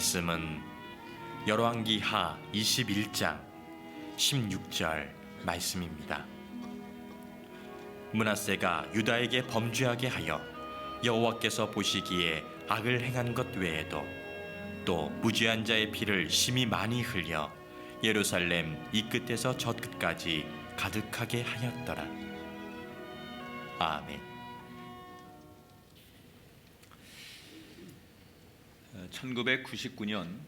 말씀은 열왕기하 21장 16절 말씀입니다. 므낫세가 유다에게 범죄하게 하여 여호와께서 보시기에 악을 행한 것 외에도 또 무죄한 자의 피를 심히 많이 흘려 예루살렘 이 끝에서 저 끝까지 가득하게 하였더라. 아멘. 1999년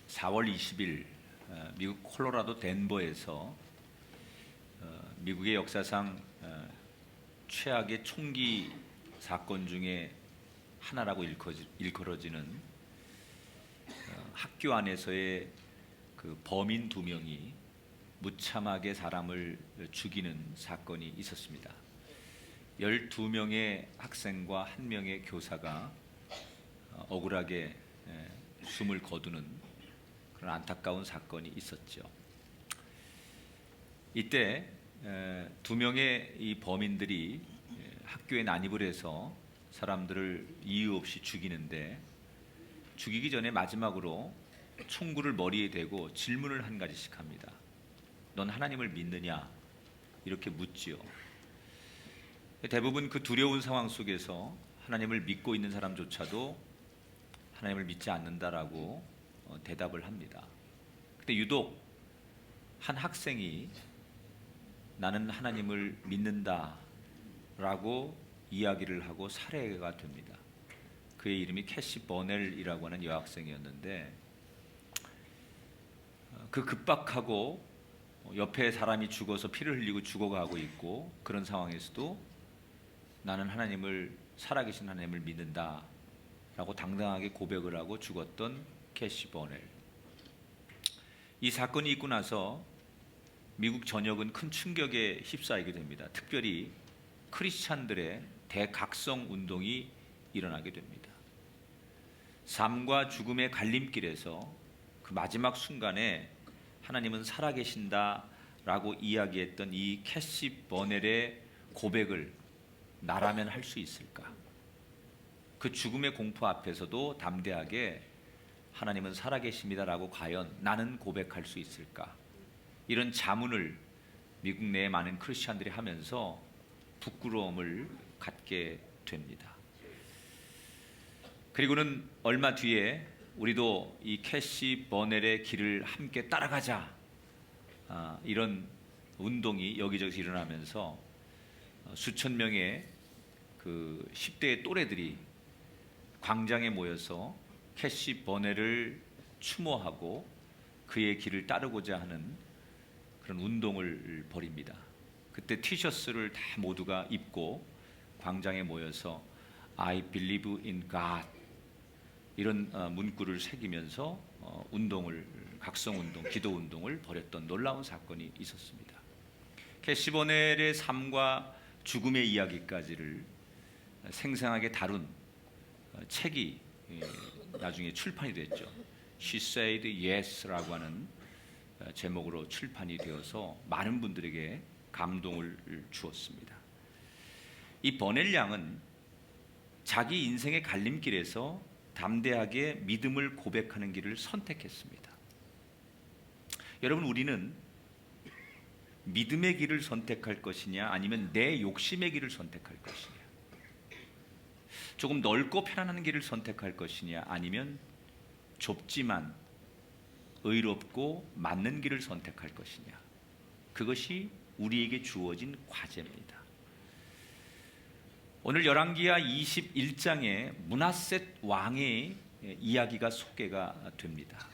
4월 20일 미국 콜로라도 덴버에서 미국의 역사상 최악의 총기 사건 중에 하나라고 일컬어지는 학교 안에서의 그 범인 2명이 무참하게 사람을 죽이는 사건이 있었습니다. 12명의 학생과 1명의 교사가 억울하게 숨을 거두는 그런 안타까운 사건이 있었죠. 이때 2명의 이 범인들이 학교에 난입을 해서 사람들을 이유 없이 죽이는데, 죽이기 전에 마지막으로 총구를 머리에 대고 질문을 한 가지씩 합니다. 넌 하나님을 믿느냐? 이렇게 묻지요. 대부분 그 두려운 상황 속에서 하나님을 믿고 있는 사람조차도 하나님을 믿지 않는다라고 대답을 합니다. 근데 유독 한 학생이 나는 하나님을 믿는다라고 이야기를 하고 살해가 됩니다. 그의 이름이 캐시 버넬이라고 하는 여학생이었는데, 그 급박하고 옆에 사람이 죽어서 피를 흘리고 죽어가고 있고 그런 상황에서도 나는 하나님을, 살아계신 하나님을 믿는다 라고 당당하게 고백을 하고 죽었던 캐시 버넬. 이 사건이 있고 나서 미국 전역은 큰 충격에 휩싸이게 됩니다. 특별히 크리스찬들의 대각성 운동이 일어나게 됩니다. 삶과 죽음의 갈림길에서 그 마지막 순간에 하나님은 살아계신다 라고 이야기했던 이 캐시 버넬의 고백을 나라면 할 수 있을까? 그 죽음의 공포 앞에서도 담대하게 하나님은 살아계십니다라고 과연 나는 고백할 수 있을까? 이런 자문을 미국 내의 많은 크리스천들이 하면서 부끄러움을 갖게 됩니다. 그리고는 얼마 뒤에 우리도 이 캐시 버넬의 길을 함께 따라가자, 이런 운동이 여기저기서 일어나면서 수천 명의 그 10대의 또래들이 광장에 모여서 캐시 버넬을 추모하고 그의 길을 따르고자 하는 그런 운동을 벌입니다. 그때 티셔츠를 다 모두가 입고 광장에 모여서 I believe in God 이런 문구를 새기면서 운동을, 각성운동, 기도운동을 벌였던 놀라운 사건이 있었습니다. 캐시 버넬의 삶과 죽음의 이야기까지를 생생하게 다룬 책이 나중에 출판이 됐죠. She Said Yes라고 하는 제목으로 출판이 되어서 많은 분들에게 감동을 주었습니다. 이 버넬 양은 자기 인생의 갈림길에서 담대하게 믿음을 고백하는 길을 선택했습니다. 여러분, 우리는 믿음의 길을 선택할 것이냐 아니면 내 욕심의 길을 선택할 것이냐, 조금 넓고 편안한 길을 선택할 것이냐 아니면 좁지만 의롭고 맞는 길을 선택할 것이냐, 그것이 우리에게 주어진 과제입니다. 오늘 열왕기하 21장에 므낫셋 왕의 이야기가 소개가 됩니다.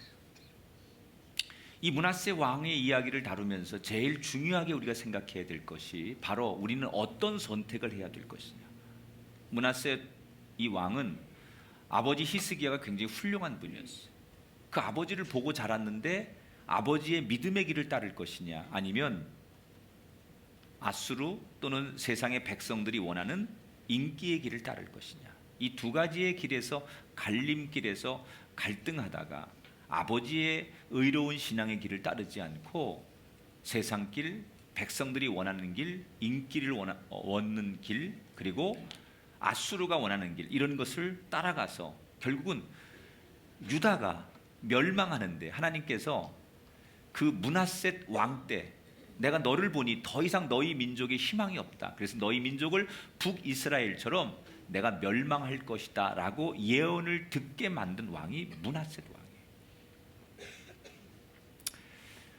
이 므낫셋 왕의 이야기를 다루면서 제일 중요하게 우리가 생각해야 될 것이 바로 우리는 어떤 선택을 해야 될 것이냐. 므낫셋 이 왕은 아버지 히스기야가 굉장히 훌륭한 분이었어요. 그 아버지를 보고 자랐는데 아버지의 믿음의 길을 따를 것이냐 아니면 아수르 또는 세상의 백성들이 원하는 인기의 길을 따를 것이냐, 이 두 가지의 길에서 갈림길에서 갈등하다가 아버지의 의로운 신앙의 길을 따르지 않고 세상 길, 백성들이 원하는 길, 인기를 원하는 길, 그리고 아수르가 원하는 길, 이런 것을 따라가서 결국은 유다가 멸망하는데 하나님께서 그 므낫셋 왕 때 내가 너를 보니 더 이상 너희 민족에 희망이 없다. 그래서 너희 민족을 북이스라엘처럼 내가 멸망할 것이다 라고 예언을 듣게 만든 왕이 므낫셋 왕이에요.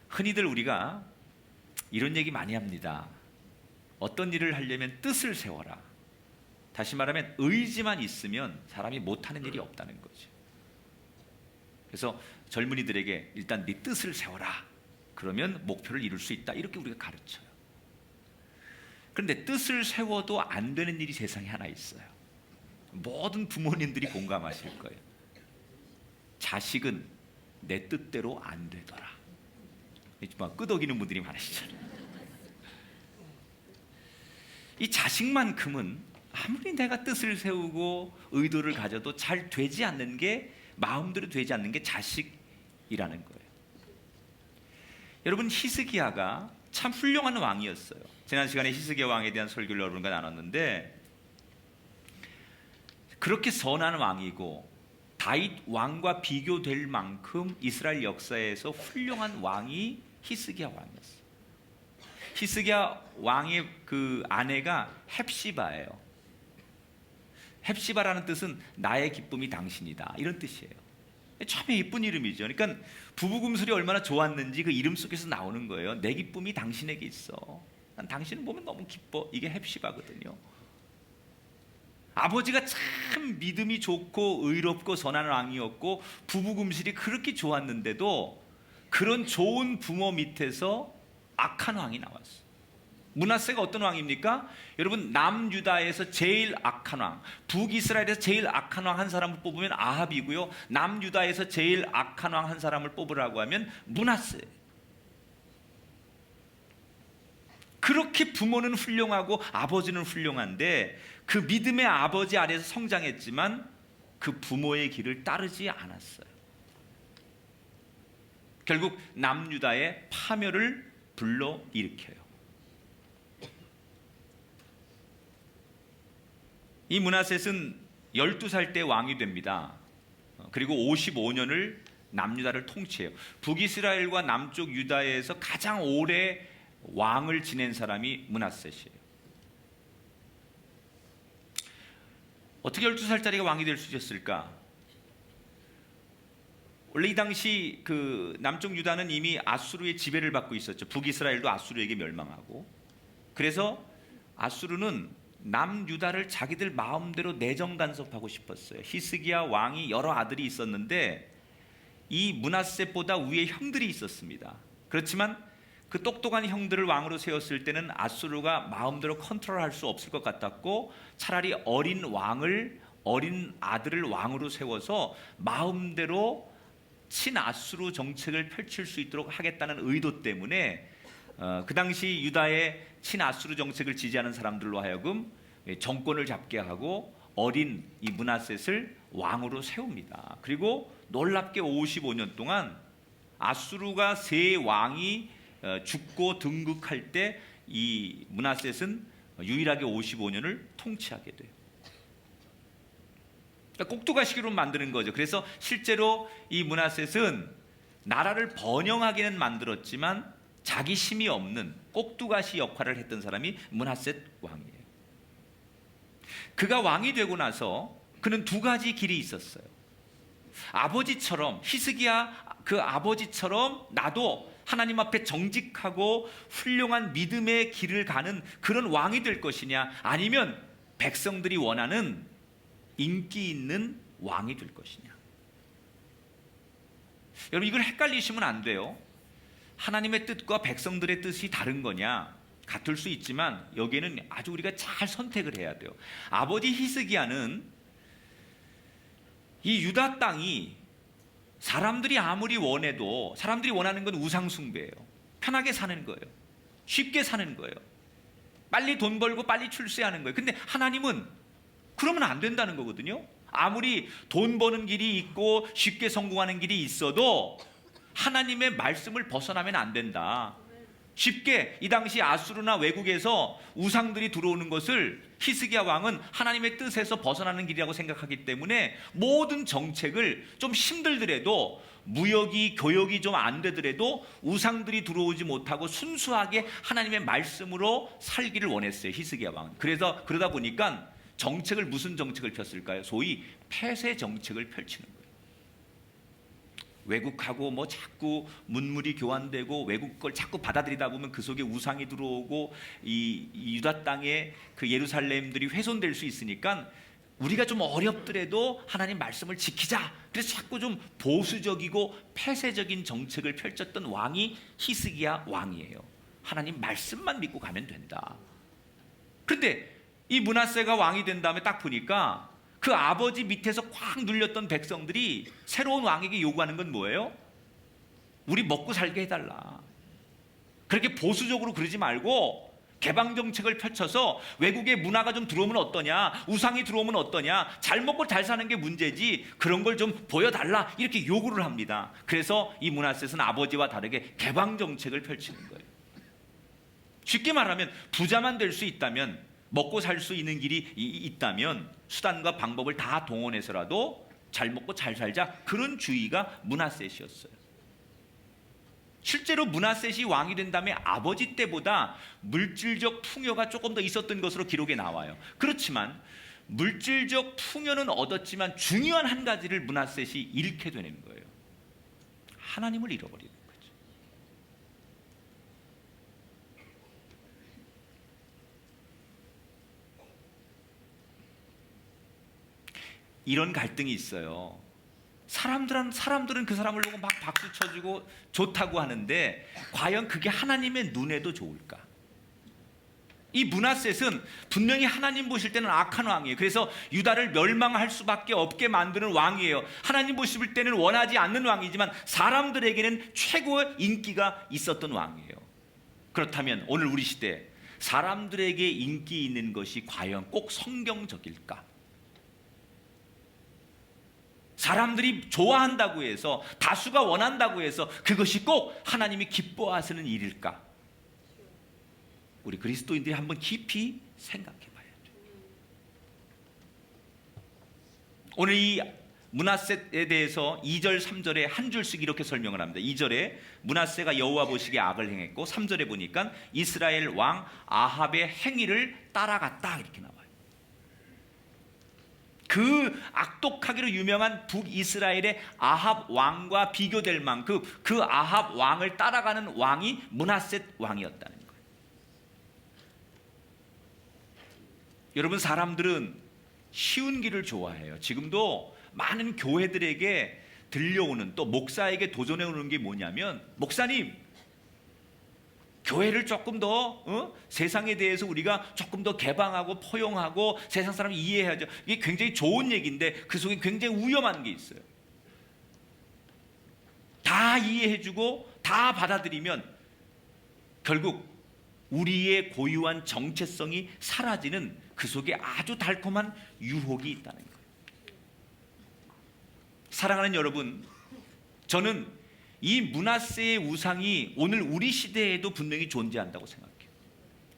흔히들 우리가 이런 얘기 많이 합니다. 어떤 일을 하려면 뜻을 세워라. 다시 말하면 의지만 있으면 사람이 못하는 일이 없다는 거죠. 그래서 젊은이들에게 일단 네 뜻을 세워라. 그러면 목표를 이룰 수 있다. 이렇게 우리가 가르쳐요. 그런데 뜻을 세워도 안 되는 일이 세상에 하나 있어요. 모든 부모님들이 공감하실 거예요. 자식은 내 뜻대로 안 되더라. 막 끄덕이는 분들이 많으시잖아요. 이 자식만큼은 아무리 내가 뜻을 세우고 의도를 가져도 잘 되지 않는 게, 마음대로 되지 않는 게 자식이라는 거예요. 여러분, 히스기야가 참 훌륭한 왕이었어요. 지난 시간에 히스기야 왕에 대한 설교를 여러분과 나눴는데, 그렇게 선한 왕이고 다윗 왕과 비교될 만큼 이스라엘 역사에서 훌륭한 왕이 히스기야 왕이었어요. 히스기야 왕의 그 아내가 헵시바예요. 헵시바라는 뜻은 나의 기쁨이 당신이다, 이런 뜻이에요. 참 예쁜 이름이죠. 그러니까 부부금술이 얼마나 좋았는지 그 이름 속에서 나오는 거예요. 내 기쁨이 당신에게 있어. 난 당신을 보면 너무 기뻐. 이게 헵시바거든요. 아버지가 참 믿음이 좋고 의롭고 선한 왕이었고 부부금술이 그렇게 좋았는데도 그런 좋은 부모 밑에서 악한 왕이 나왔어요. 므낫세가 어떤 왕입니까? 여러분, 남유다에서 제일 악한 왕, 북이스라엘에서 제일 악한 왕 한 사람을 뽑으면 아합이고요, 남유다에서 제일 악한 왕 한 사람을 뽑으라고 하면 므낫세. 그렇게 부모는 훌륭하고 아버지는 훌륭한데 그 믿음의 아버지 아래에서 성장했지만 그 부모의 길을 따르지 않았어요. 결국 남유다의 파멸을 불러일으켜요. 이 므낫셋은 12살 때 왕이 됩니다. 그리고 55년을 남유다를 통치해요. 북이스라엘과 남쪽 유다에서 가장 오래 왕을 지낸 사람이 므낫셋이에요. 어떻게 12살짜리가 왕이 될 수 있었을까? 원래 이 당시 그 남쪽 유다는 이미 아수르의 지배를 받고 있었죠. 북이스라엘도 아수르에게 멸망하고. 그래서 아수르는 남유다를 자기들 마음대로 내정 간섭하고 싶었어요. 히스기야 왕이 여러 아들이 있었는데 이 므낫셋보다 위에 형들이 있었습니다. 그렇지만 그 똑똑한 형들을 왕으로 세웠을 때는 아수르가 마음대로 컨트롤할 수 없을 것 같았고 차라리 어린 아들을 왕으로 세워서 마음대로 친아수르 정책을 펼칠 수 있도록 하겠다는 의도 때문에 그 당시 유다의 친아수르 정책을 지지하는 사람들로 하여금 정권을 잡게 하고 어린 이 므낫셋을 왕으로 세웁니다. 그리고 놀랍게 55년 동안 아수르가 세 왕이 죽고 등극할 때 이 므낫셋은 유일하게 55년을 통치하게 돼요. 그러니까 꼭두가시기로 만드는 거죠. 그래서 실제로 이 므낫셋은 나라를 번영하게는 만들었지만 자기 힘이 없는 꼭두가시 역할을 했던 사람이 므낫셋 왕이에요. 그가 왕이 되고 나서 그는 두 가지 길이 있었어요. 아버지처럼, 히스기야 그 아버지처럼 나도 하나님 앞에 정직하고 훌륭한 믿음의 길을 가는 그런 왕이 될 것이냐, 아니면 백성들이 원하는 인기 있는 왕이 될 것이냐. 여러분, 이걸 헷갈리시면 안 돼요. 하나님의 뜻과 백성들의 뜻이 다른 거냐? 같을 수 있지만 여기에는 아주 우리가 잘 선택을 해야 돼요. 아버지 히스기야는 이 유다 땅이 사람들이 아무리 원해도, 사람들이 원하는 건 우상 숭배예요. 편하게 사는 거예요. 쉽게 사는 거예요. 빨리 돈 벌고 빨리 출세하는 거예요. 근데 하나님은 그러면 안 된다는 거거든요. 아무리 돈 버는 길이 있고 쉽게 성공하는 길이 있어도 하나님의 말씀을 벗어나면 안 된다. 쉽게 이 당시 아수르나 외국에서 우상들이 들어오는 것을 히스기야 왕은 하나님의 뜻에서 벗어나는 길이라고 생각하기 때문에 모든 정책을 좀 힘들더라도, 무역이 교역이 좀 안 되더라도 우상들이 들어오지 못하고 순수하게 하나님의 말씀으로 살기를 원했어요, 히스기야 왕은. 그래서 그러다 보니까 정책을, 무슨 정책을 폈을까요? 소위 폐쇄 정책을 펼치는 거예요. 외국하고 뭐 자꾸 문물이 교환되고 외국 걸 자꾸 받아들이다 보면 그 속에 우상이 들어오고 이 유다 땅에 그 예루살렘들이 훼손될 수 있으니까 우리가 좀 어렵더라도 하나님 말씀을 지키자. 그래서 자꾸 좀 보수적이고 폐쇄적인 정책을 펼쳤던 왕이 히스기야 왕이에요. 하나님 말씀만 믿고 가면 된다. 그런데 이 므낫세가 왕이 된 다음에 딱 보니까 그 아버지 밑에서 꽉 눌렸던 백성들이 새로운 왕에게 요구하는 건 뭐예요? 우리 먹고 살게 해달라. 그렇게 보수적으로 그러지 말고 개방 정책을 펼쳐서 외국의 문화가 좀 들어오면 어떠냐, 우상이 들어오면 어떠냐, 잘 먹고 잘 사는 게 문제지 그런 걸 좀 보여달라, 이렇게 요구를 합니다. 그래서 이 므낫셋은 아버지와 다르게 개방 정책을 펼치는 거예요. 쉽게 말하면 부자만 될 수 있다면, 먹고 살 수 있는 길이 있다면 수단과 방법을 다 동원해서라도 잘 먹고 잘 살자, 그런 주의가 므낫셋이었어요. 실제로 므낫셋이 왕이 된 다음에 아버지 때보다 물질적 풍요가 조금 더 있었던 것으로 기록에 나와요. 그렇지만 물질적 풍요는 얻었지만 중요한 한 가지를 므낫셋이 잃게 되는 거예요. 하나님을 잃어버리는 거죠. 이런 갈등이 있어요. 사람들은 그 사람을 보고 막 박수 쳐주고 좋다고 하는데 과연 그게 하나님의 눈에도 좋을까? 이 므낫셋은 분명히 하나님 보실 때는 악한 왕이에요. 그래서 유다를 멸망할 수밖에 없게 만드는 왕이에요. 하나님 보실 때는 원하지 않는 왕이지만 사람들에게는 최고의 인기가 있었던 왕이에요. 그렇다면 오늘 우리 시대 사람들에게 인기 있는 것이 과연 꼭 성경적일까? 사람들이 좋아한다고 해서, 다수가 원한다고 해서 그것이 꼭 하나님이 기뻐하시는 일일까? 우리 그리스도인들이 한번 깊이 생각해 봐야죠. 오늘 이 므낫셋에 대해서 2절 3절에 한 줄씩 이렇게 설명을 합니다. 2절에 므낫세가 여호와 보시기에 악을 행했고, 3절에 보니까 이스라엘 왕 아합의 행위를 따라갔다, 이렇게 나와요. 그 악독하기로 유명한 북이스라엘의 아합 왕과 비교될 만큼 그 아합 왕을 따라가는 왕이 므낫셋 왕이었다는 거예요. 여러분, 사람들은 쉬운 길을 좋아해요. 지금도 많은 교회들에게 들려오는, 또 목사에게 도전해 오는 게 뭐냐면, 목사님, 교회를 조금 더 세상에 대해서 우리가 조금 더 개방하고 포용하고 세상 사람을 이해해야죠. 이게 굉장히 좋은 얘기인데 그 속에 굉장히 위험한 게 있어요. 다 이해해주고 다 받아들이면 결국 우리의 고유한 정체성이 사라지는, 그 속에 아주 달콤한 유혹이 있다는 거예요. 사랑하는 여러분, 저는 이 므낫세의 우상이 오늘 우리 시대에도 분명히 존재한다고 생각해요.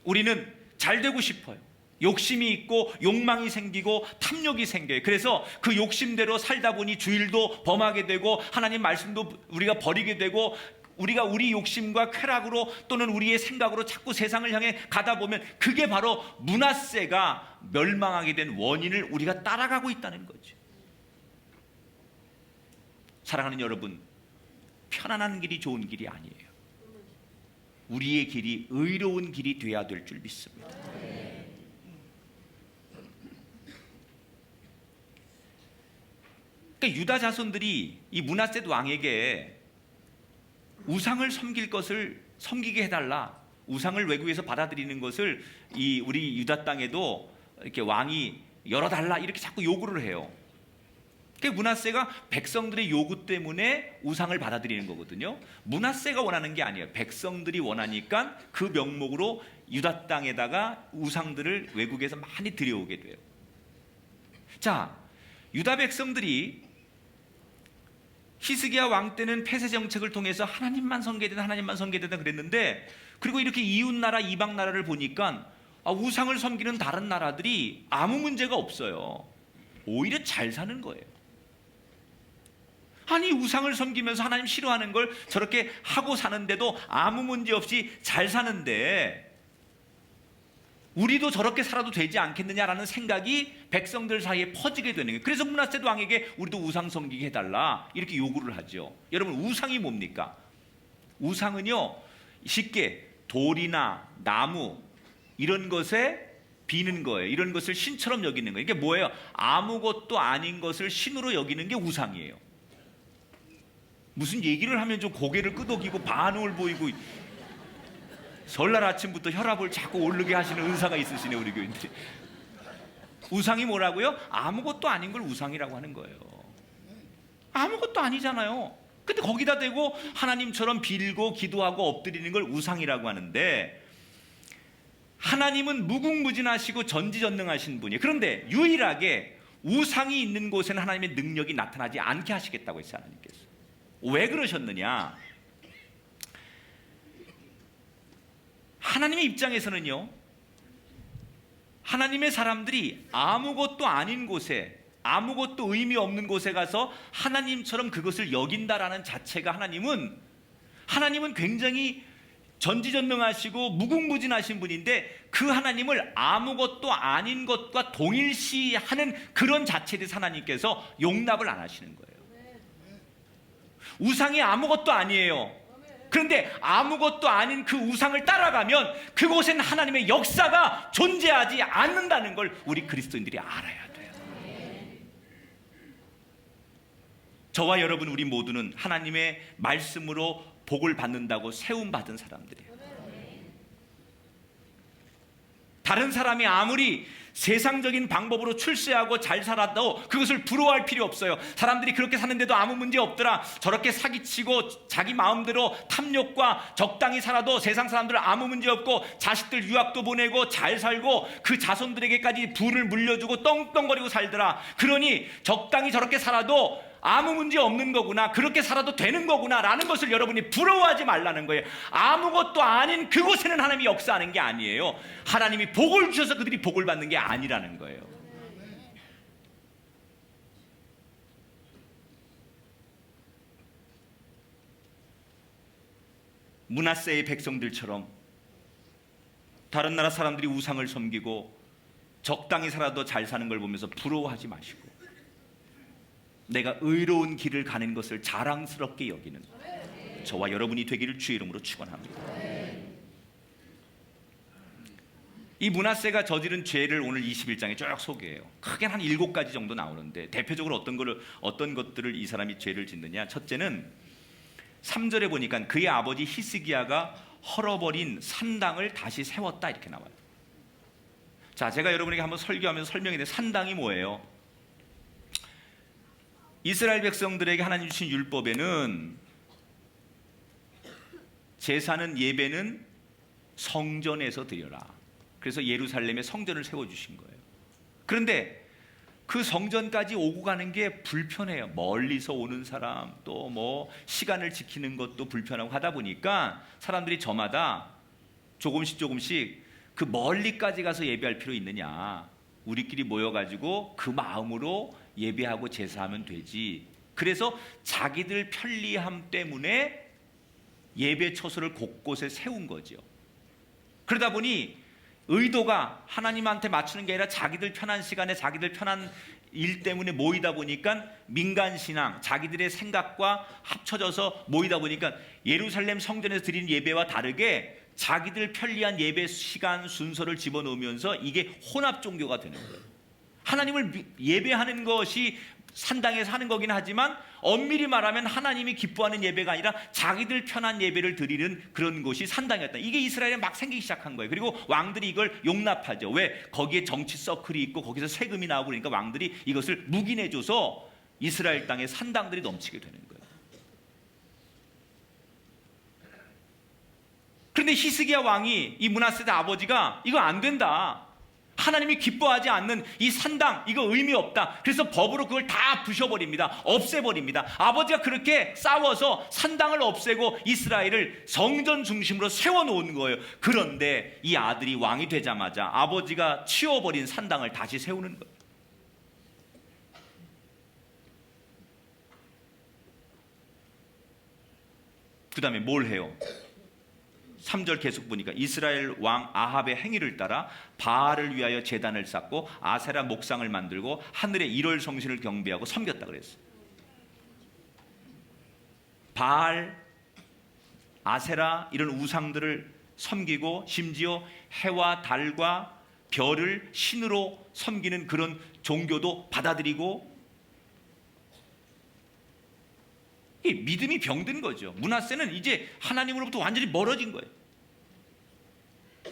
우리는 잘 되고 싶어요. 욕심이 있고 욕망이 생기고 탐욕이 생겨요. 그래서 그 욕심대로 살다 보니 주일도 범하게 되고 하나님 말씀도 우리가 버리게 되고, 우리가 우리 욕심과 쾌락으로 또는 우리의 생각으로 자꾸 세상을 향해 가다 보면 그게 바로 므낫세가 멸망하게 된 원인을 우리가 따라가고 있다는 거죠. 사랑하는 여러분, 편안한 길이 좋은 길이 아니에요. 우리의 길이 의로운 길이 돼야 될 줄 믿습니다. 그러니까 유다 자손들이 이 므낫셋 왕에게 우상을 섬길 것을 섬기게 해달라, 우상을 외국에서 받아들이는 것을 이 우리 유다 땅에도 이렇게 왕이 열어달라, 이렇게 자꾸 요구를 해요. 그 므낫세가 백성들의 요구 때문에 우상을 받아들이는 거거든요. 므낫세가 원하는 게 아니에요. 백성들이 원하니까 그 명목으로 유다 땅에다가 우상들을 외국에서 많이 들여오게 돼요. 자, 유다 백성들이 히스기야 왕 때는 폐쇄 정책을 통해서 하나님만 섬겨야 된다, 하나님만 섬겨야 된다 그랬는데, 그리고 이렇게 이웃 나라, 이방 나라를 보니까 우상을 섬기는 다른 나라들이 아무 문제가 없어요. 오히려 잘 사는 거예요. 아니, 우상을 섬기면서 하나님 싫어하는 걸 저렇게 하고 사는데도 아무 문제 없이 잘 사는데, 우리도 저렇게 살아도 되지 않겠느냐라는 생각이 백성들 사이에 퍼지게 되는 거예요. 그래서 므낫세 왕에게 우리도 우상 섬기게 해달라 이렇게 요구를 하죠. 여러분, 우상이 뭡니까? 우상은요, 쉽게 돌이나 나무 이런 것에 비는 거예요. 이런 것을 신처럼 여기는 거예요. 이게 뭐예요? 아무것도 아닌 것을 신으로 여기는 게 우상이에요. 무슨 얘기를 하면 좀 고개를 끄덕이고 반응을 보이고, 설날 아침부터 혈압을 자꾸 오르게 하시는 은사가 있으시네, 우리 교인들이. 우상이 뭐라고요? 아무것도 아닌 걸 우상이라고 하는 거예요. 아무것도 아니잖아요. 근데 거기다 대고 하나님처럼 빌고 기도하고 엎드리는 걸 우상이라고 하는데, 하나님은 무궁무진하시고 전지전능하신 분이에요. 그런데 유일하게 우상이 있는 곳에는 하나님의 능력이 나타나지 않게 하시겠다고 했어요, 하나님께서. 왜 그러셨느냐? 하나님의 입장에서는요, 하나님의 사람들이 아무것도 아닌 곳에, 아무것도 의미 없는 곳에 가서 하나님처럼 그것을 여긴다라는 자체가, 하나님은 굉장히 전지전능하시고 무궁무진하신 분인데, 그 하나님을 아무것도 아닌 것과 동일시하는 그런 자체에 대해서 하나님께서 용납을 안 하시는 거예요. 우상이 아무것도 아니에요. 그런데 아무것도 아닌 그 우상을 따라가면 그곳엔 하나님의 역사가 존재하지 않는다는 걸 우리 그리스도인들이 알아야 돼요. 저와 여러분, 우리 모두는 하나님의 말씀으로 복을 받는다고 세움받은 사람들이에요. 다른 사람이 아무리 세상적인 방법으로 출세하고 잘 살아도 그것을 부러워할 필요 없어요. 사람들이 그렇게 사는데도 아무 문제 없더라, 저렇게 사기치고 자기 마음대로 탐욕과 적당히 살아도 세상 사람들은 아무 문제 없고, 자식들 유학도 보내고 잘 살고 그 자손들에게까지 부를 물려주고 떵떵거리고 살더라, 그러니 적당히 저렇게 살아도 아무 문제 없는 거구나, 그렇게 살아도 되는 거구나 라는 것을 여러분이 부러워하지 말라는 거예요. 아무것도 아닌 그곳에는 하나님이 역사하는 게 아니에요. 하나님이 복을 주셔서 그들이 복을 받는 게 아니라는 거예요. 므낫세의 백성들처럼 다른 나라 사람들이 우상을 섬기고 적당히 살아도 잘 사는 걸 보면서 부러워하지 마시고, 내가 의로운 길을 가는 것을 자랑스럽게 여기는 저와 여러분이 되기를 주의 이름으로 축원합니다. 이 므낫세가 저지른 죄를 오늘 21장에 쭉 소개해요. 크게 한 7가지 정도 나오는데, 대표적으로 어떤 것들을 이 사람이 죄를 짓느냐. 첫째는 3절에 보니까 그의 아버지 히스기야가 헐어버린 산당을 다시 세웠다 이렇게 나와요. 자, 제가 여러분에게 한번 설교하면서 설명해 드린 산당이 뭐예요? 이스라엘 백성들에게 하나님 주신 율법에는 제사는, 예배는 성전에서 드려라. 그래서 예루살렘에 성전을 세워주신 거예요. 그런데 그 성전까지 오고 가는 게 불편해요. 멀리서 오는 사람, 또 뭐 시간을 지키는 것도 불편하고 하다 보니까 사람들이 저마다 조금씩 그 멀리까지 가서 예배할 필요 있느냐, 우리끼리 모여가지고 그 마음으로 예배하고 제사하면 되지. 그래서 자기들 편리함 때문에 예배 처소를 곳곳에 세운 거죠. 그러다 보니 의도가 하나님한테 맞추는 게 아니라 자기들 편한 시간에 자기들 편한 일 때문에 모이다 보니까 민간신앙, 자기들의 생각과 합쳐져서 모이다 보니까 예루살렘 성전에서 드리는 예배와 다르게 자기들 편리한 예배 시간 순서를 집어넣으면서 이게 혼합 종교가 되는 거예요. 하나님을 예배하는 것이 산당에서 하는 거긴 하지만 엄밀히 말하면 하나님이 기뻐하는 예배가 아니라 자기들 편한 예배를 드리는 그런 곳이 산당이었다. 이게 이스라엘에 막 생기기 시작한 거예요. 그리고 왕들이 이걸 용납하죠. 왜? 거기에 정치 서클이 있고 거기서 세금이 나오고 그러니까 왕들이 이것을 묵인해줘서 이스라엘 땅에 산당들이 넘치게 되는 거예요. 그런데 히스기야 왕이, 이 므낫세 아버지가 이거 안 된다, 하나님이 기뻐하지 않는 이 산당, 이거 의미 없다. 그래서 법으로 그걸 다 부셔버립니다. 없애버립니다. 아버지가 그렇게 싸워서 산당을 없애고 이스라엘을 성전 중심으로 세워놓은 거예요. 그런데 이 아들이 왕이 되자마자 아버지가 치워버린 산당을 다시 세우는 거예요. 그 다음에 뭘 해요? 3절 계속 보니까 이스라엘 왕 아합의 행위를 따라 바알을 위하여 제단을 쌓고 아세라 목상을 만들고 하늘의 일월 성신을 경배하고 섬겼다 그랬어요. 바알, 아세라 이런 우상들을 섬기고 심지어 해와 달과 별을 신으로 섬기는 그런 종교도 받아들이고, 믿음이 병든 거죠. 므낫세는 이제 하나님으로부터 완전히 멀어진 거예요.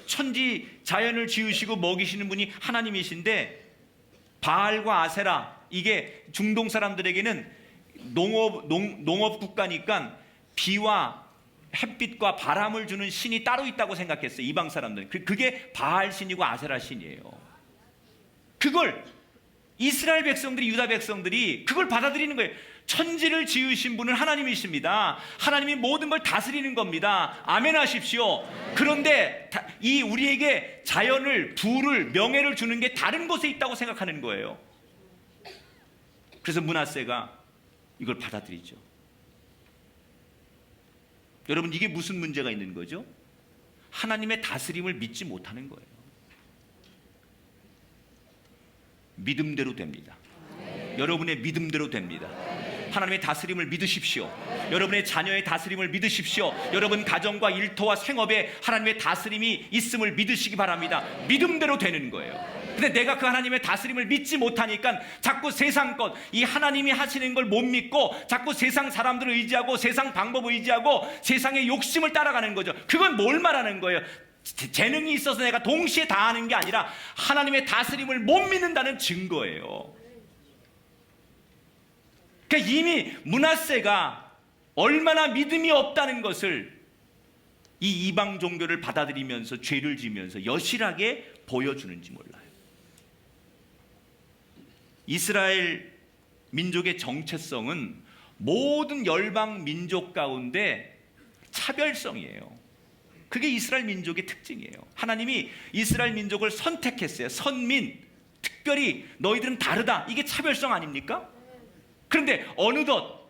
천지 자연을 지으시고 먹이시는 분이 하나님이신데 바알과 아세라, 이게 중동 사람들에게는 농업 국가니까 비와 햇빛과 바람을 주는 신이 따로 있다고 생각했어요. 이방 사람들은. 그게 바알 신이고 아세라 신이에요. 그걸 이스라엘 백성들이, 유다 백성들이 그걸 받아들이는 거예요. 천지를 지으신 분은 하나님이십니다. 하나님이 모든 걸 다스리는 겁니다. 아멘 하십시오. 그런데 이 우리에게 자연을, 부를, 명예를 주는 게 다른 곳에 있다고 생각하는 거예요. 그래서 므낫세가 이걸 받아들이죠. 여러분, 이게 무슨 문제가 있는 거죠? 하나님의 다스림을 믿지 못하는 거예요. 믿음대로 됩니다. 여러분의 믿음대로 됩니다. 하나님의 다스림을 믿으십시오. 여러분의 자녀의 다스림을 믿으십시오. 여러분 가정과 일터와 생업에 하나님의 다스림이 있음을 믿으시기 바랍니다. 믿음대로 되는 거예요. 근데 내가 그 하나님의 다스림을 믿지 못하니까 자꾸 세상 것, 이 하나님이 하시는 걸 못 믿고 자꾸 세상 사람들을 의지하고 세상 방법 의지하고 세상의 욕심을 따라가는 거죠. 그건 뭘 말하는 거예요? 재능이 있어서 내가 동시에 다 하는 게 아니라 하나님의 다스림을 못 믿는다는 증거예요. 그러니까 이미 므낫세가 얼마나 믿음이 없다는 것을 이 이방 종교를 받아들이면서 죄를 지면서 여실하게 보여주는지 몰라요. 이스라엘 민족의 정체성은 모든 열방 민족 가운데 차별성이에요. 그게 이스라엘 민족의 특징이에요. 하나님이 이스라엘 민족을 선택했어요. 선민, 특별히 너희들은 다르다. 이게 차별성 아닙니까? 그런데 어느덧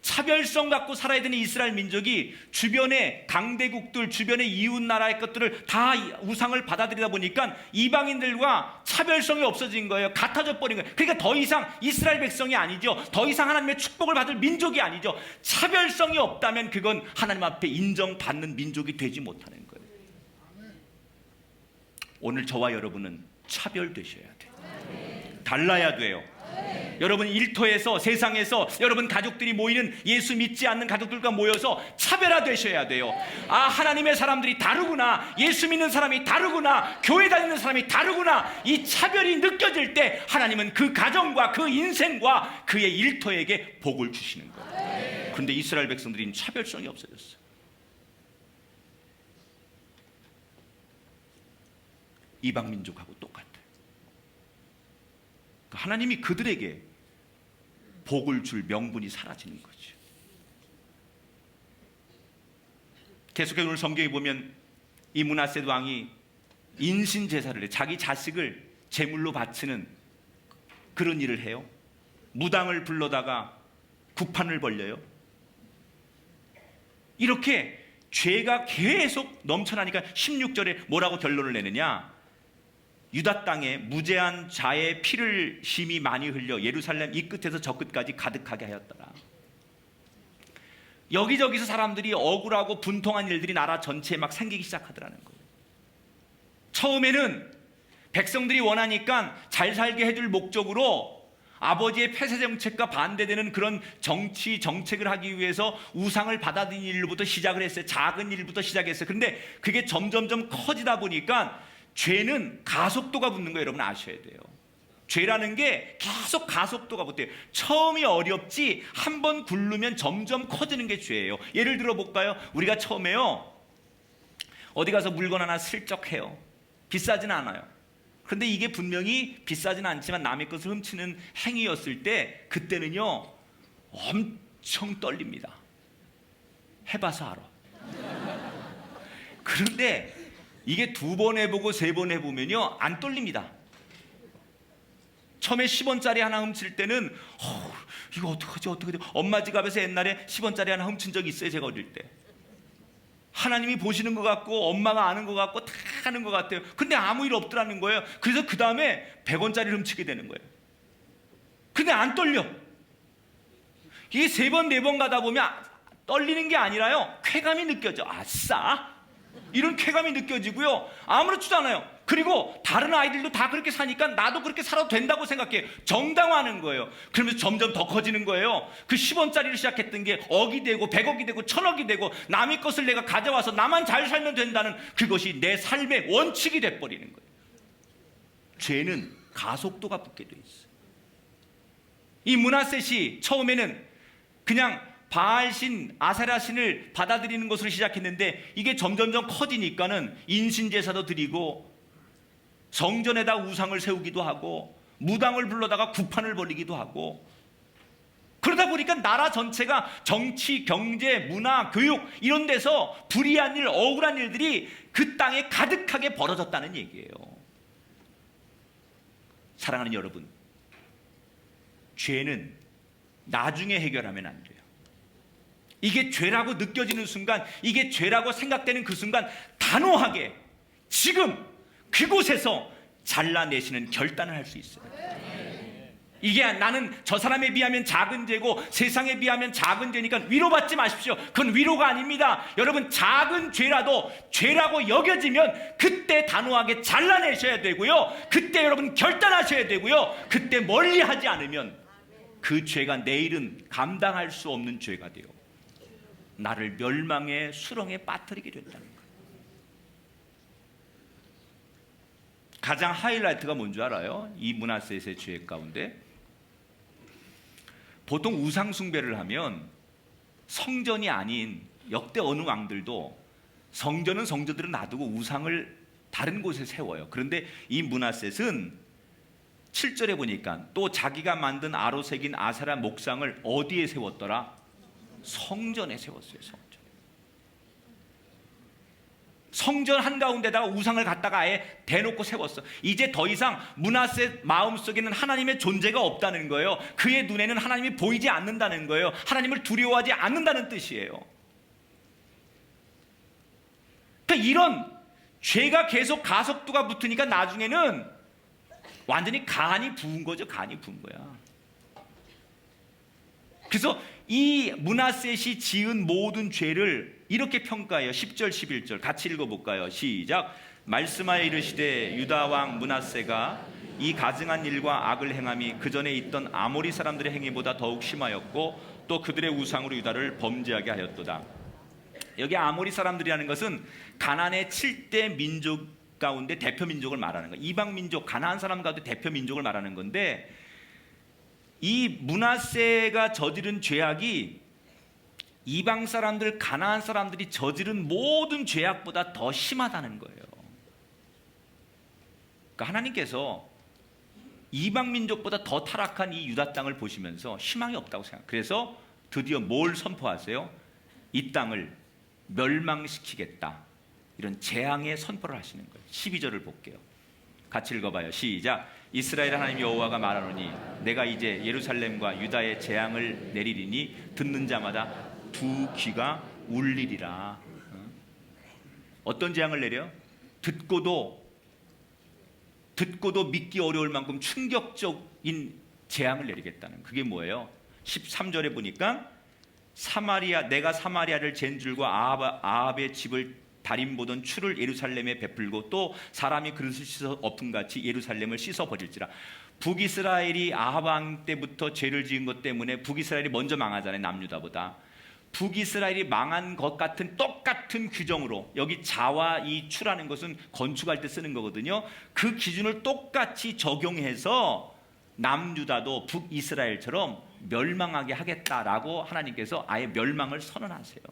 차별성 갖고 살아야 되는 이스라엘 민족이 주변의 강대국들, 주변의 이웃 나라의 것들을 다 우상을 받아들이다 보니까 이방인들과 차별성이 없어진 거예요. 같아져 버린 거예요. 그러니까 더 이상 이스라엘 백성이 아니죠. 더 이상 하나님의 축복을 받을 민족이 아니죠. 차별성이 없다면 그건 하나님 앞에 인정받는 민족이 되지 못하는 거예요. 오늘 저와 여러분은 차별되셔야 돼요. 달라야 돼요. 여러분 일터에서, 세상에서 여러분 가족들이 모이는 예수 믿지 않는 가족들과 모여서 차별화되셔야 돼요. 아, 하나님의 사람들이 다르구나, 예수 믿는 사람이 다르구나, 교회 다니는 사람이 다르구나, 이 차별이 느껴질 때 하나님은 그 가정과 그 인생과 그의 일터에게 복을 주시는 거예요. 그런데 이스라엘 백성들이 차별성이 없어졌어요. 이방 민족하고 똑같아요. 하나님이 그들에게 복을 줄 명분이 사라지는 거죠. 계속해서 오늘 성경에 보면 이 므낫세 왕이 인신 제사를 해, 자기 자식을 제물로 바치는 그런 일을 해요. 무당을 불러다가 구판을 벌려요. 이렇게 죄가 계속 넘쳐나니까 16절에 뭐라고 결론을 내느냐? 유다 땅에 무죄한 자의 피를 심히 많이 흘려 예루살렘 이 끝에서 저 끝까지 가득하게 하였더라. 여기저기서 사람들이 억울하고 분통한 일들이 나라 전체에 막 생기기 시작하더라는 거예요. 처음에는 백성들이 원하니까 잘 살게 해줄 목적으로 아버지의 폐쇄 정책과 반대되는 그런 정치 정책을 하기 위해서 우상을 받아들이는 일부터 시작을 했어요. 작은 일부터 시작했어요. 그런데 그게 점점점 커지다 보니까 죄는 가속도가 붙는 거 여러분 아셔야 돼요. 죄라는 게 계속 가속도가 붙어요. 처음이 어렵지 한번 굴르면 점점 커지는 게 죄예요. 예를 들어 볼까요? 우리가 처음에요 어디 가서 물건 하나 슬쩍 해요. 비싸진 않아요. 그런데 이게 분명히 비싸진 않지만 남의 것을 훔치는 행위였을 때 그때는요 엄청 떨립니다. 해봐서 알아. 그런데 이게 2번 해보고 3번 해보면요 안 떨립니다. 처음에 10원짜리 하나 훔칠 때는 이거 어떡하지? 엄마 지갑에서 옛날에 10원짜리 하나 훔친 적이 있어요. 제가 어릴 때. 하나님이 보시는 것 같고 엄마가 아는 것 같고 다 아는 것 같아요. 근데 아무 일 없더라는 거예요. 그래서 그 다음에 100원짜리를 훔치게 되는 거예요. 근데 안 떨려. 이게 3번 4번 가다 보면 떨리는 게 아니라요 쾌감이 느껴져. 아싸 이런 쾌감이 느껴지고요 아무렇지도 않아요. 그리고 다른 아이들도 다 그렇게 사니까 나도 그렇게 살아도 된다고 생각해. 정당화하는 거예요. 그러면서 점점 더 커지는 거예요. 그 10원짜리를 시작했던 게 억이 되고 100억이 되고 1000억이 되고 남의 것을 내가 가져와서 나만 잘 살면 된다는 그것이 내 삶의 원칙이 돼버리는 거예요. 죄는 가속도가 붙게 돼 있어요. 이 므낫셋이 처음에는 그냥 바알신, 아세라신을 받아들이는 것으로 시작했는데 이게 점점점 커지니까는 인신제사도 드리고 성전에다 우상을 세우기도 하고 무당을 불러다가 구판을 벌이기도 하고 그러다 보니까 나라 전체가 정치, 경제, 문화, 교육 이런 데서 불의한 일, 억울한 일들이 그 땅에 가득하게 벌어졌다는 얘기예요. 사랑하는 여러분, 죄는 나중에 해결하면 안 돼요. 이게 죄라고 느껴지는 순간, 이게 죄라고 생각되는 그 순간 단호하게 지금 그곳에서 잘라내시는 결단을 할 수 있어요. 이게 나는 저 사람에 비하면 작은 죄고 세상에 비하면 작은 죄니까 위로받지 마십시오. 그건 위로가 아닙니다. 여러분, 작은 죄라도 죄라고 여겨지면 그때 단호하게 잘라내셔야 되고요. 그때 여러분 결단하셔야 되고요. 그때 멀리하지 않으면 그 죄가 내일은 감당할 수 없는 죄가 돼요. 나를 멸망의 수렁에 빠뜨리게 된다는 거예요. 가장 하이라이트가 뭔 줄 알아요? 이 므낫셋의 죄 가운데 보통 우상 숭배를 하면 성전이 아닌 역대 어느 왕들도 성전은 성전대로 놔두고 우상을 다른 곳에 세워요. 그런데 이 므낫셋은 7절에 보니까 또 자기가 만든 아로색인 아세라 목상을 어디에 세웠더라? 성전에 세웠어요. 성전 한가운데다가 우상을 갖다가 아예 대놓고 세웠어. 이제 더 이상 므낫셋 마음속에는 하나님의 존재가 없다는 거예요. 그의 눈에는 하나님이 보이지 않는다는 거예요. 하나님을 두려워하지 않는다는 뜻이에요. 그러니까 이런 죄가 계속 가속도가 붙으니까 나중에는 완전히 간이 부은 거죠. 간이 부은 거야. 그래서 이 므낫셋이 지은 모든 죄를 이렇게 평가해요. 10절 11절 같이 읽어볼까요? 시작. 말씀하여 이르시되 유다 왕 므낫세가 이 가증한 일과 악을 행함이 그 전에 있던 아모리 사람들의 행위보다 더욱 심하였고 또 그들의 우상으로 유다를 범죄하게 하였도다. 여기 아모리 사람들이라는 것은 가나안의 7대 민족 가운데 대표 민족을 말하는 거예요. 이방 민족, 가나안 사람 가운데 대표 민족을 말하는 건데 이 므낫세가 저지른 죄악이 이방 사람들, 가나안 사람들이 저지른 모든 죄악보다 더 심하다는 거예요. 그러니까 하나님께서 이방 민족보다 더 타락한 이 유다 땅을 보시면서 희망이 없다고 생각해요. 그래서 드디어 뭘 선포하세요? 이 땅을 멸망시키겠다. 이런 재앙의 선포를 하시는 거예요. 12절을 볼게요. 같이 읽어봐요. 시작. 이스라엘 하나님 여호와가 말하노니 내가 이제 예루살렘과 유다의 재앙을 내리리니 듣는 자마다 두 귀가 울리리라. 어떤 재앙을 내려? 듣고도 믿기 어려울 만큼 충격적인 재앙을 내리겠다는. 그게 뭐예요? 13절에 보니까 내가 사마리아를 잰 줄과 아합의 집을 달인 보던 추를 예루살렘에 베풀고 또 사람이 그릇을 씻어 엎음같이 예루살렘을 씻어 버릴지라. 북이스라엘이 아합 왕 때부터 죄를 지은 것 때문에 북이스라엘이 먼저 망하잖아요. 남유다보다. 북이스라엘이 망한 것 같은 똑같은 규정으로, 여기 자와 이 추라는 것은 건축할 때 쓰는 거거든요. 그 기준을 똑같이 적용해서 남유다도 북이스라엘처럼 멸망하게 하겠다라고 하나님께서 아예 멸망을 선언하세요.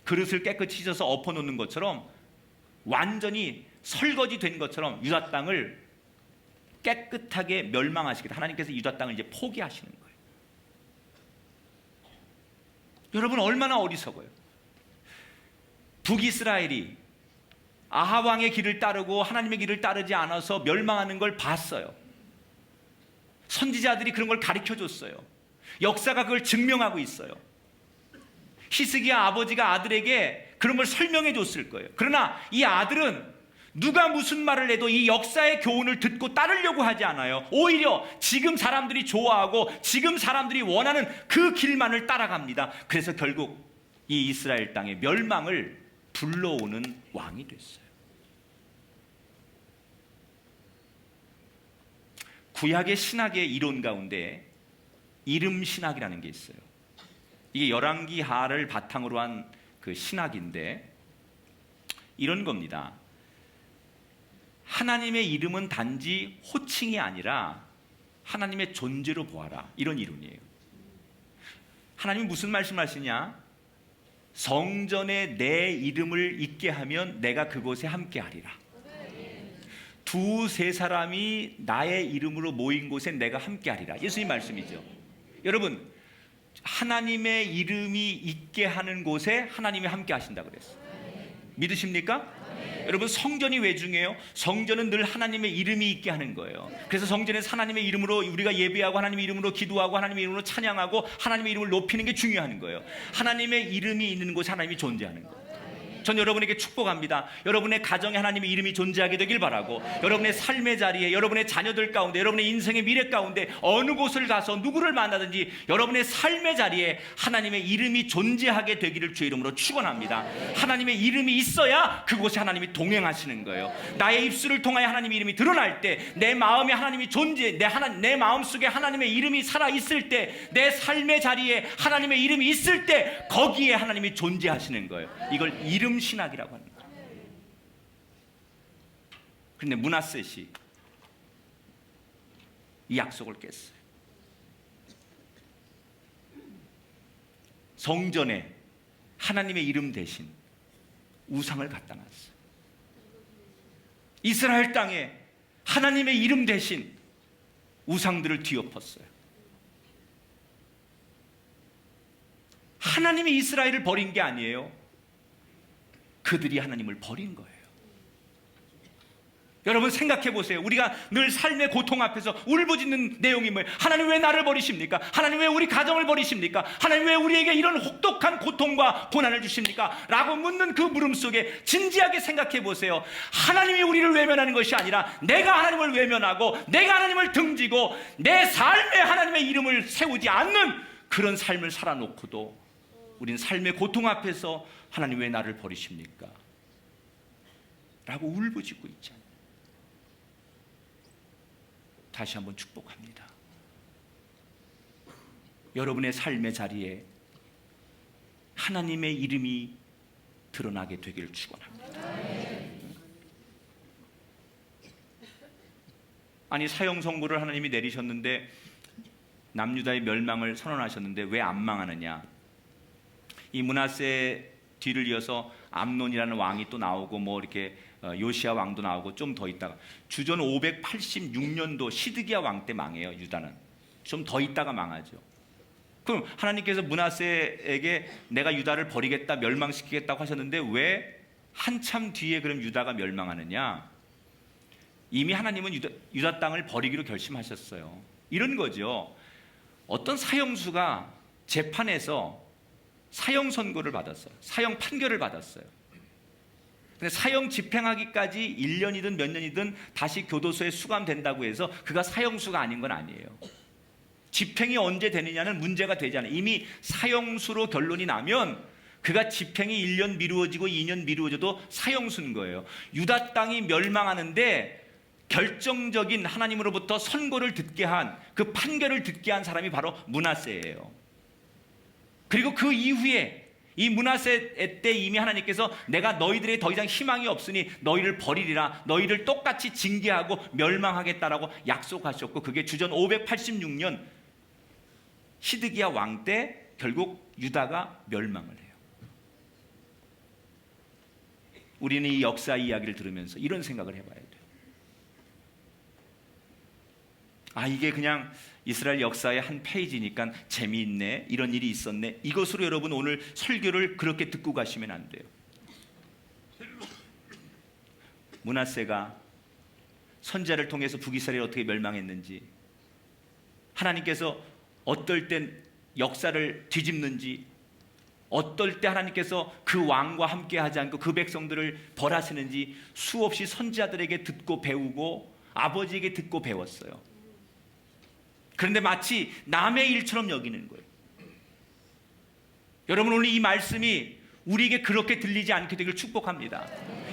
그릇을 깨끗이 씻어서 엎어놓는 것처럼 완전히 설거지된 것처럼 유다 땅을 깨끗하게 멸망하시겠다. 하나님께서 유다 땅을 이제 포기하시는 거예요. 여러분 얼마나 어리석어요. 북이스라엘이 아합 왕의 길을 따르고 하나님의 길을 따르지 않아서 멸망하는 걸 봤어요. 선지자들이 그런 걸 가르쳐 줬어요. 역사가 그걸 증명하고 있어요. 히스기야 아버지가 아들에게 그런 걸 설명해 줬을 거예요. 그러나 이 아들은 누가 무슨 말을 해도 이 역사의 교훈을 듣고 따르려고 하지 않아요. 오히려 지금 사람들이 좋아하고 지금 사람들이 원하는 그 길만을 따라갑니다. 그래서 결국 이 이스라엘 땅의 멸망을 불러오는 왕이 됐어요. 구약의 신학의 이론 가운데 이름 신학이라는 게 있어요. 이게 열왕기하를 바탕으로 한 그 신학인데 이런 겁니다. 하나님의 이름은 단지 호칭이 아니라 하나님의 존재로 보아라. 이런 이론이에요. 하나님이 무슨 말씀하시냐? 성전에 내 이름을 있게 하면 내가 그곳에 함께 하리라. 두세 사람이 나의 이름으로 모인 곳에 내가 함께 하리라. 예수님 말씀이죠. 여러분, 하나님의 이름이 있게 하는 곳에 하나님이 함께 하신다 그랬어요. 믿으십니까? 여러분 성전이 왜 중요해요? 성전은 늘 하나님의 이름이 있게 하는 거예요. 그래서 성전에서 하나님의 이름으로 우리가 예배하고 하나님의 이름으로 기도하고 하나님의 이름으로 찬양하고 하나님의 이름을 높이는 게 중요한 거예요. 하나님의 이름이 있는 곳에 하나님이 존재하는 거예요. 전 여러분에게 축복합니다. 여러분의 가정에 하나님의 이름이 존재하게 되길 바라고, 여러분의 삶의 자리에, 여러분의 자녀들 가운데, 여러분의 인생의 미래 가운데 어느 곳을 가서 누구를 만나든지 여러분의 삶의 자리에 하나님의 이름이 존재하게 되기를 주의 이름으로 축원합니다. 하나님의 이름이 있어야 그곳에 하나님이 동행하시는 거예요. 나의 입술을 통하여 하나님의 이름이 드러날 때, 내 마음에 하나님이 내 마음속에 하나님의 이름이 살아있을 때, 내 삶의 자리에 하나님의 이름이 있을 때 거기에 하나님이 존재하시는 거예요. 이걸 이름 신학이라고 합니다. 그런데 므낫셋이 이 약속을 깼어요. 성전에 하나님의 이름 대신 우상을 갖다 놨어요. 이스라엘 땅에 하나님의 이름 대신 우상들을 뒤엎었어요. 하나님이 이스라엘을 버린 게 아니에요. 그들이 하나님을 버린 거예요. 여러분 생각해 보세요. 우리가 늘 삶의 고통 앞에서 울부짖는 내용이 뭐예요? 하나님 왜 나를 버리십니까? 하나님 왜 우리 가정을 버리십니까? 하나님 왜 우리에게 이런 혹독한 고통과 고난을 주십니까? 라고 묻는 그 물음 속에 진지하게 생각해 보세요. 하나님이 우리를 외면하는 것이 아니라 내가 하나님을 외면하고 내가 하나님을 등지고 내 삶에 하나님의 이름을 세우지 않는 그런 삶을 살아놓고도 우리는 삶의 고통 앞에서 하나님 왜 나를 버리십니까? 라고 울부짖고 있잖아요. 다시 한번 축복합니다. 여러분의 삶의 자리에 하나님의 이름이 드러나게 되기를 축원합니다. 아니 사형 선고를 하나님이 내리셨는데 남유다의 멸망을 선언하셨는데 왜 안 망하느냐? 이 므낫세 뒤를 이어서 암논이라는 왕이 또 나오고 뭐 이렇게 요시야 왕도 나오고 좀 더 있다가 주전 586년도 시드기야 왕 때 망해요. 유다는 좀 더 있다가 망하죠. 그럼 하나님께서 므낫세에게 내가 유다를 버리겠다, 멸망시키겠다고 하셨는데 왜 한참 뒤에 그럼 유다가 멸망하느냐? 이미 하나님은 유다 땅을 버리기로 결심하셨어요. 이런 거죠. 어떤 사형수가 재판에서 사형 선고를 받았어요. 사형 판결을 받았어요. 근데 사형 집행하기까지 1년이든 몇 년이든 다시 교도소에 수감된다고 해서 그가 사형수가 아닌 건 아니에요. 집행이 언제 되느냐는 문제가 되지 않아요. 이미 사형수로 결론이 나면 그가 집행이 1년 미루어지고 2년 미루어져도 사형수인 거예요. 유다 땅이 멸망하는데 결정적인 하나님으로부터 선고를 듣게 한, 그 판결을 듣게 한 사람이 바로 므낫세예요. 그리고 그 이후에 이 므낫세 때 이미 하나님께서 내가 너희들의 더 이상 희망이 없으니 너희를 버리리라, 너희를 똑같이 징계하고 멸망하겠다라고 약속하셨고, 그게 주전 586년 시드기야 왕 때 결국 유다가 멸망을 해요. 우리는 이 역사 이야기를 들으면서 이런 생각을 해봐야 돼요. 이게 그냥 이스라엘 역사의 한 페이지니까 재미있네, 이런 일이 있었네, 이것으로 여러분 오늘 설교를 그렇게 듣고 가시면 안 돼요. 므낫세가 선지자를 통해서 북이스라엘이 어떻게 멸망했는지, 하나님께서 어떨 땐 역사를 뒤집는지, 어떨 때 하나님께서 그 왕과 함께 하지 않고 그 백성들을 벌하시는지 수없이 선지자들에게 듣고 배우고 아버지에게 듣고 배웠어요. 그런데 마치 남의 일처럼 여기는 거예요. 여러분, 오늘 이 말씀이 우리에게 그렇게 들리지 않게 되길 축복합니다.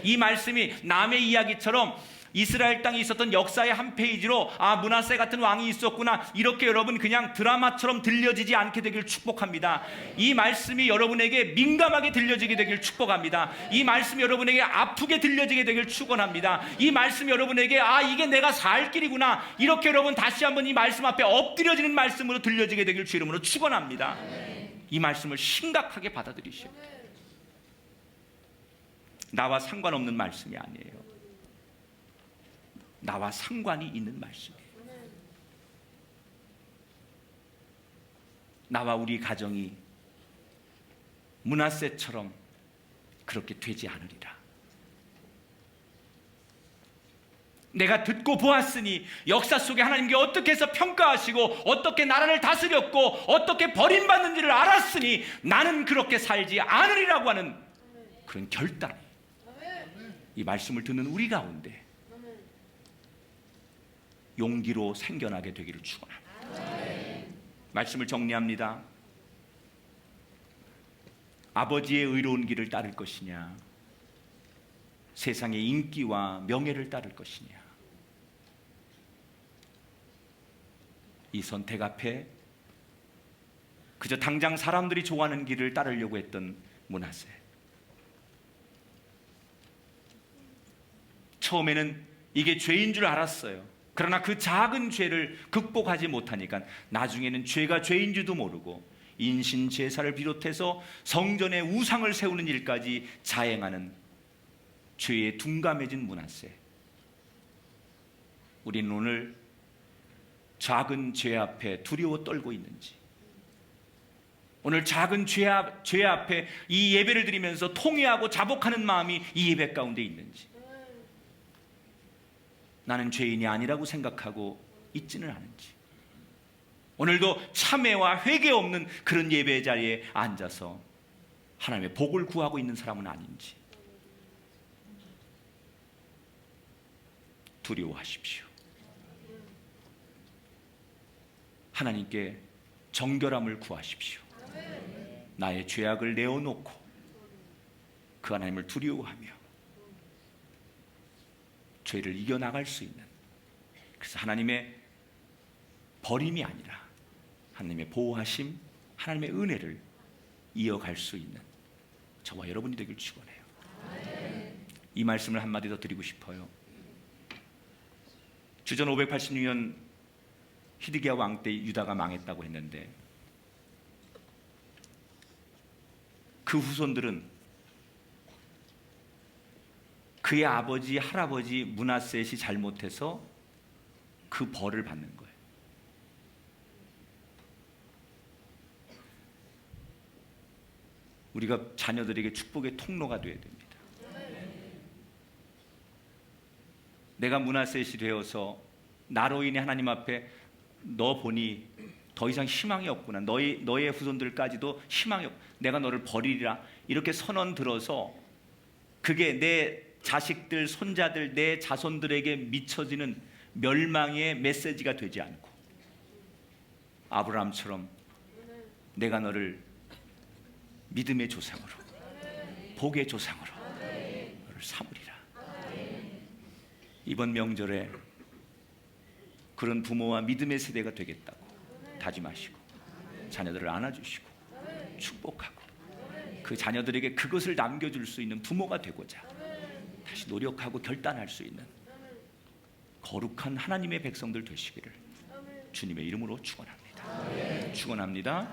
이 말씀이 남의 이야기처럼 이스라엘 땅에 있었던 역사의 한 페이지로 므낫세 같은 왕이 있었구나, 이렇게 여러분 그냥 드라마처럼 들려지지 않게 되길 축복합니다. 이 말씀이 여러분에게 민감하게 들려지게 되길 축복합니다. 이 말씀이 여러분에게 아프게 들려지게 되길 축원합니다. 이 말씀이 여러분에게 이게 내가 살 길이구나, 이렇게 여러분 다시 한번 이 말씀 앞에 엎드려지는 말씀으로 들려지게 되길 주 이름으로 축원합니다. 이 말씀을 심각하게 받아들이시오. 나와 상관없는 말씀이 아니에요. 나와 상관이 있는 말씀이에요. 나와 우리 가정이 므낫세처럼 그렇게 되지 않으리라. 내가 듣고 보았으니 역사 속에 하나님께 어떻게 해서 평가하시고 어떻게 나라를 다스렸고 어떻게 버림받는지를 알았으니 나는 그렇게 살지 않으리라고 하는 그런 결단이 이 말씀을 듣는 우리 가운데 용기로 생겨나게 되기를 축원합니다. 말씀을 정리합니다. 아버지의 의로운 길을 따를 것이냐, 세상의 인기와 명예를 따를 것이냐, 이 선택 앞에 그저 당장 사람들이 좋아하는 길을 따르려고 했던 므낫세. 처음에는 이게 죄인 줄 알았어요. 그러나 그 작은 죄를 극복하지 못하니까 나중에는 죄가 죄인 줄도 모르고 인신 제사를 비롯해서 성전에 우상을 세우는 일까지 자행하는 죄에 둔감해진 므낫세. 우리는 오늘 작은 죄 앞에 두려워 떨고 있는지, 오늘 작은 죄 앞에 이 예배를 드리면서 통회하고 자복하는 마음이 이 예배 가운데 있는지, 나는 죄인이 아니라고 생각하고 있지는 않은지, 오늘도 참회와 회개 없는 그런 예배 자리에 앉아서 하나님의 복을 구하고 있는 사람은 아닌지 두려워하십시오. 하나님께 정결함을 구하십시오. 나의 죄악을 내어놓고 그 하나님을 두려워하며 죄를 이겨나갈 수 있는, 그래서 하나님의 버림이 아니라 하나님의 보호하심, 하나님의 은혜를 이어갈 수 있는 저와 여러분이 되길 축원해요. 이 말씀을 한마디 더 드리고 싶어요. 주전 586년 히드기야 왕 때 유다가 망했다고 했는데 그 후손들은 그의 아버지, 할아버지 므낫셋이 잘못해서 그 벌을 받는 거예요. 우리가 자녀들에게 축복의 통로가 되어야 됩니다. 내가 므낫셋이 되어서 나로 인해 하나님 앞에 너 보니 더 이상 희망이 없구나, 너의 후손들까지도 희망이 없, 내가 너를 버리리라, 이렇게 선언 들어서 그게 내 자식들, 손자들, 내 자손들에게 미쳐지는 멸망의 메시지가 되지 않고 아브라함처럼 내가 너를 믿음의 조상으로, 복의 조상으로 너를 삼으리라. 이번 명절에 그런 부모와 믿음의 세대가 되겠다고 다짐하시고 자녀들을 안아주시고 축복하고 그 자녀들에게 그것을 남겨줄 수 있는 부모가 되고자 다시 노력하고 결단할 수 있는 거룩한 하나님의 백성들 되시기를 주님의 이름으로 축원합니다. 축원합니다.